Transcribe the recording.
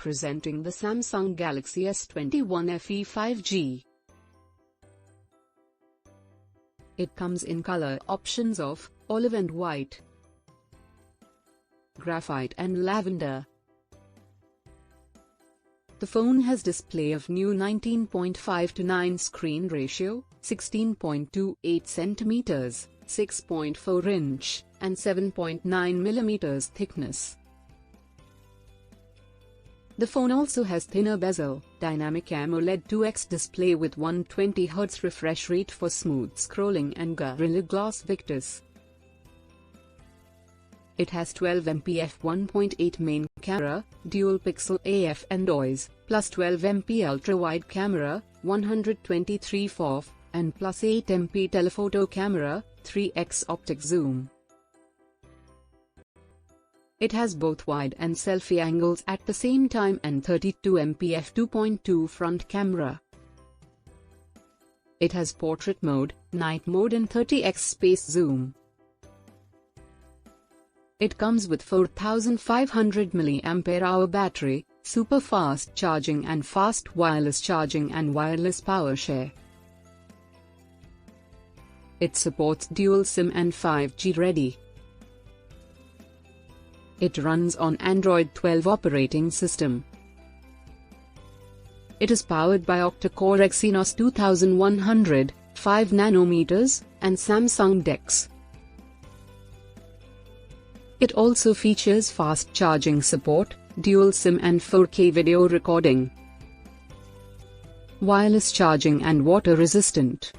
Presenting the Samsung Galaxy S21FE 5G. It comes in color options of olive and white, graphite and lavender. The phone has display of new 19.5:9 screen ratio, 16.28 cm, 6.4 inch, and 7.9 mm thickness. The phone also has thinner bezel, dynamic AMOLED 2x display with 120Hz refresh rate for smooth scrolling and Gorilla Glass Victus. It has 12MP f1.8 main camera, dual-pixel AF and OIS, plus 12MP ultra-wide camera, 123 FOV, and plus 8MP telephoto camera, 3x optic zoom. It has both wide and selfie angles at the same time and 32MP f2.2 front camera. It has portrait mode, night mode and 30x space zoom. It comes with 4500 mAh battery, super fast charging and fast wireless charging and wireless power share. It supports dual SIM and 5G ready. It runs on Android 12 operating system. It is powered by octa-core Exynos 2100, 5 nanometers, and Samsung DeX. It also features fast charging support, dual SIM and 4K video recording, wireless charging and water resistant.